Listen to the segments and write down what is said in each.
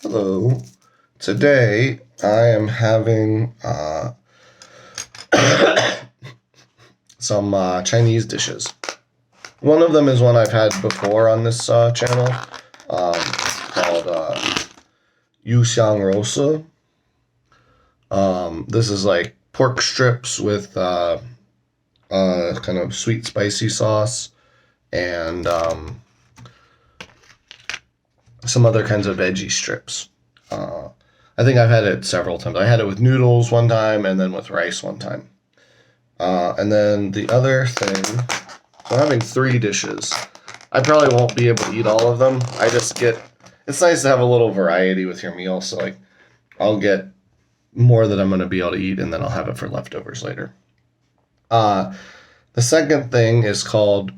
Hello. Today I am having some Chinese dishes. One of them is one I've had before on this channel, called Yu Xiang Rosa. This is like pork strips with kind of sweet spicy sauce and some other kinds of veggie strips. I think I've had it several times. I had it with noodles one time and then with rice one time. And then the other thing, so I'm having 3 dishes. I probably won't be able to eat all of them. It's nice to have a little variety with your meal. So like, I'll get more that I'm going to be able to eat and then I'll have it for leftovers later. The second thing is called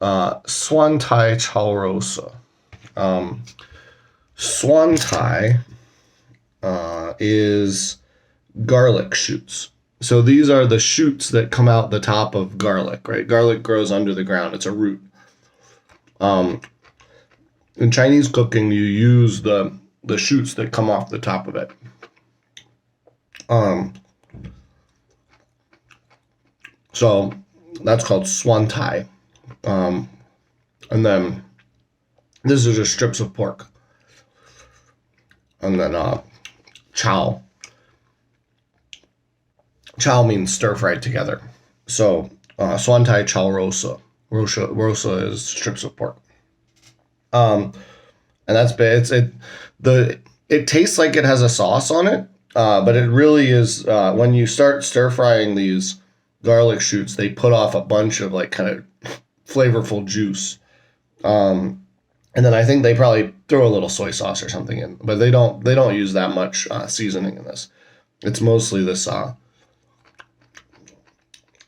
蒜苔炒肉. Swantai is garlic shoots. So these are the shoots that come out the top of garlic, right? Garlic grows under the ground. It's a root. In Chinese cooking, you use the shoots that come off the top of it. So that's called swantai. And then this is just strips of pork. And then chow. Chow means stir fried together. So Swantai chow rosa. Rosa is strips of pork. And that's it tastes like it has a sauce on it, but it really is when you start stir frying these garlic shoots, they put off a bunch of like kind of flavorful juice. And then I think they probably throw a little soy sauce or something in, but they don't use that much seasoning in this. It's mostly this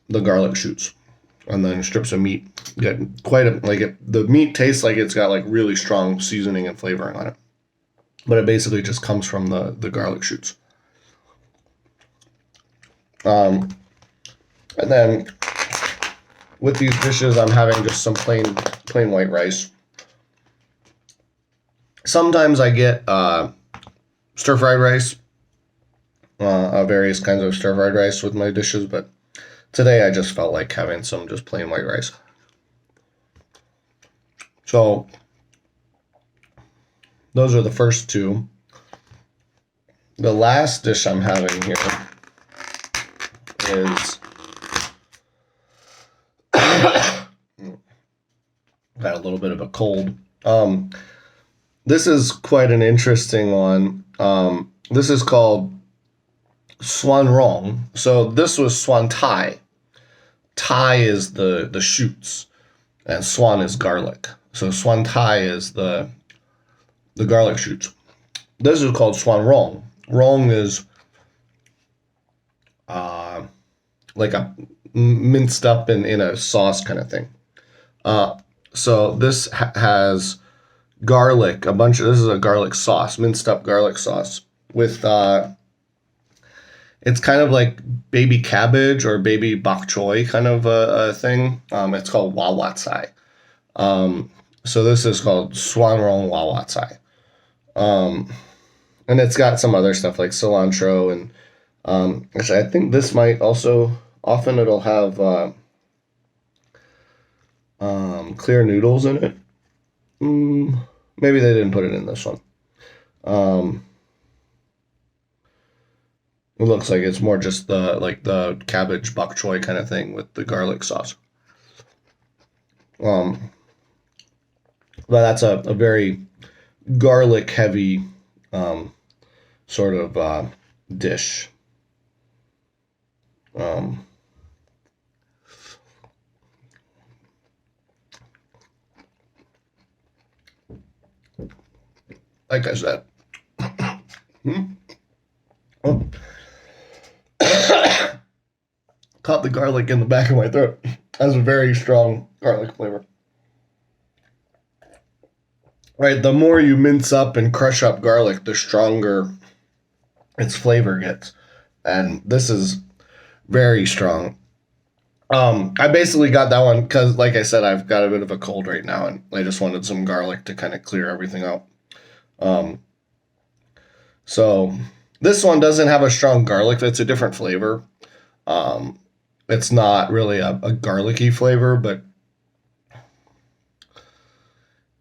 the garlic shoots, and then strips of meat. Get the meat tastes like it's got like really strong seasoning and flavoring on it, but it basically just comes from the garlic shoots. And then with these dishes, I'm having just some plain white rice. Sometimes I get stir-fried rice, various kinds of stir-fried rice with my dishes, but today I just felt like having some just plain white rice. So those are the first 2. The last dish I'm having here is got a little bit of a cold. This is quite an interesting one. This is called Swan Rong. So this was Swan Tai. Tai is the shoots, and Swan is garlic. So Swan Tai is the garlic shoots. This is called Swan Rong. Rong is like a minced up in a sauce kind of thing. So this has garlic, this is a garlic sauce, minced up garlic sauce with it's kind of like baby cabbage or baby bok choy kind of a thing. It's called Wawa Tsai. So this is called Swanrong Wawa Tsai. And it's got some other stuff like cilantro and actually I think this might also often it'll have clear noodles in it. Maybe they didn't put it in this one. It looks like it's more just the cabbage bok choy kind of thing with the garlic sauce. But that's a very garlic heavy sort of dish. Like I said, oh. Caught the garlic in the back of my throat. Has a very strong garlic flavor. Right, the more you mince up and crush up garlic, the stronger its flavor gets. And this is very strong. I basically got that one because, like I said, I've got a bit of a cold right now, and I just wanted some garlic to kind of clear everything out. So this one doesn't have a strong garlic. It's a different flavor. Um, it's not really a garlicky flavor, but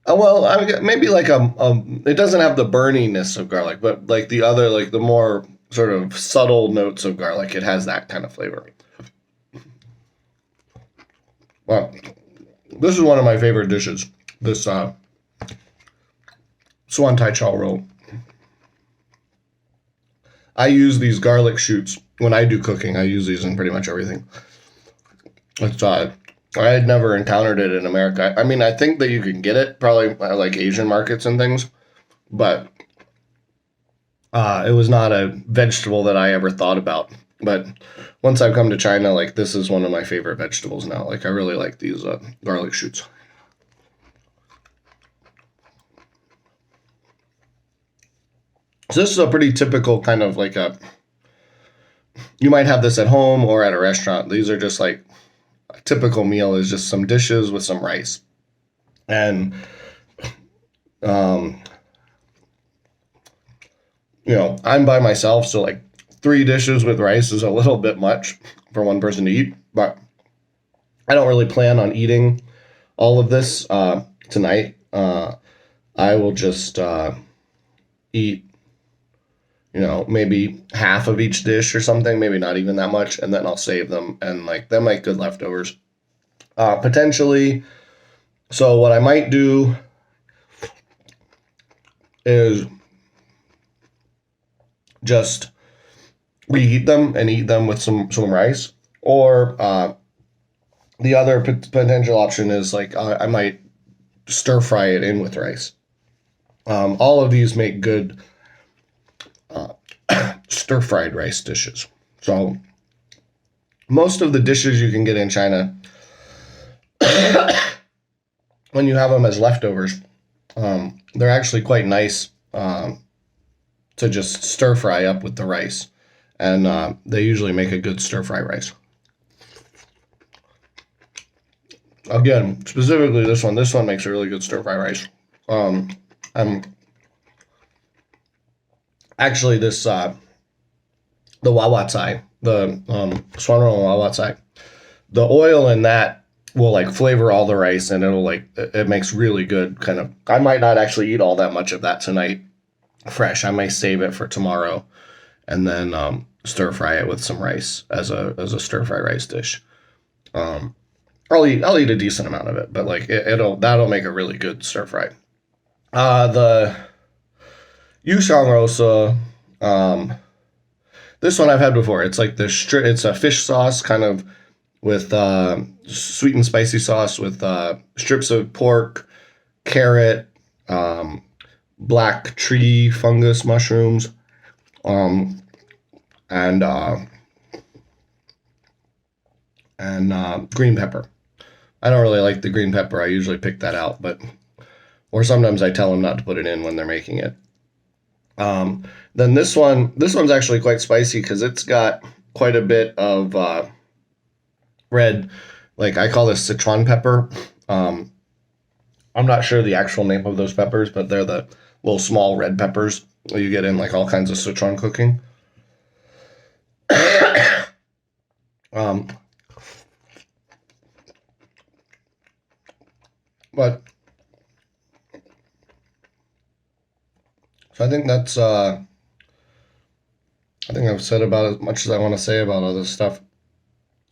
well, maybe like it doesn't have the burniness of garlic, but like the other, like the more sort of subtle notes of garlic, it has that kind of flavor. Well, this is one of my favorite dishes. This蒜苔炒肉. I use these garlic shoots when I do cooking. I use these in pretty much everything. It's I had never encountered it in America. I mean, I think that you can get it probably at like Asian markets and things, but it was not a vegetable that I ever thought about. But once I've come to China, like this is one of my favorite vegetables now. Like I really like these garlic shoots. So this is a pretty typical kind of like you might have this at home or at a restaurant. These are just like a typical meal is just some dishes with some rice. And, um, I'm by myself. So like 3 dishes with rice is a little bit much for one person to eat, but I don't really plan on eating all of this tonight. I will just eat maybe half of each dish or something, maybe not even that much, and then I'll save them and like they'll make good leftovers. Potentially, so what I might do is just reheat them and eat them with some rice, or the other potential option is like I might stir fry it in with rice. All of these make good stir-fried rice dishes. So most of the dishes you can get in China, when you have them as leftovers, they're actually quite nice to just stir fry up with the rice. And they usually make a good stir-fry rice. Again, specifically this one makes a really good stir-fry rice. And actually this the Wawa Tsai, the蒜蓉 Wawa Tsai, the oil in that will like flavor all the rice, and it makes really good kind of. I might not actually eat all that much of that tonight, fresh. I may save it for tomorrow, and then stir fry it with some rice as a stir fry rice dish. I'll eat a decent amount of it, but like that'll make a really good stir fry. The鱼香肉丝. This one I've had before. It's like it's a fish sauce kind of with sweet and spicy sauce with strips of pork, carrot, black tree fungus mushrooms, and green pepper. I don't really like the green pepper. I usually pick that out, or sometimes I tell them not to put it in when they're making it. Then this one's actually quite spicy because it's got quite a bit of red, like I call this Sichuan pepper. I'm not sure the actual name of those peppers, but they're the little small red peppers that you get in like all kinds of Sichuan cooking. But so I think that's I think I've said about as much as I want to say about all this stuff.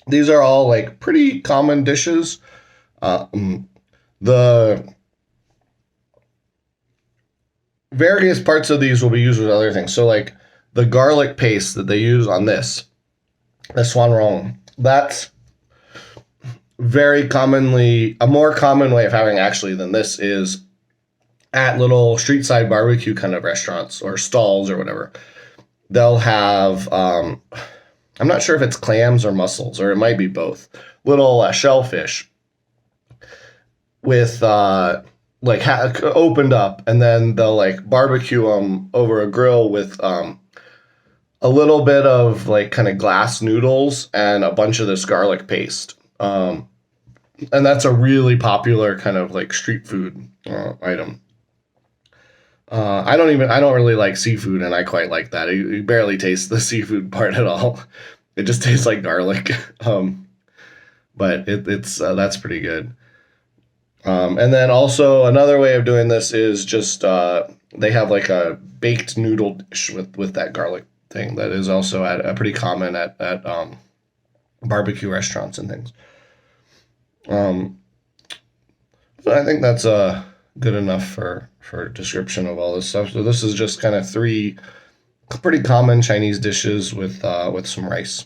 These are all like pretty common dishes. The various parts of these will be used with other things. So like the garlic paste that they use on the蒜蓉, that's very commonly, a more common way of having actually than this is at little street side barbecue kind of restaurants or stalls or whatever. They'll have, I'm not sure if it's clams or mussels, or it might be both, little shellfish with opened up, and then they'll like barbecue them over a grill with a little bit of like kind of glass noodles and a bunch of this garlic paste. And that's a really popular kind of like street food item. I don't really like seafood, and I quite like that. You barely taste the seafood part at all. It just tastes like garlic. But it's that's pretty good. And then also another way of doing this is just they have like a baked noodle dish with that garlic thing that is also pretty common at barbecue restaurants and things. Um, but I think that's good enough for description of all this stuff. So this is just kind of three pretty common Chinese dishes with some rice.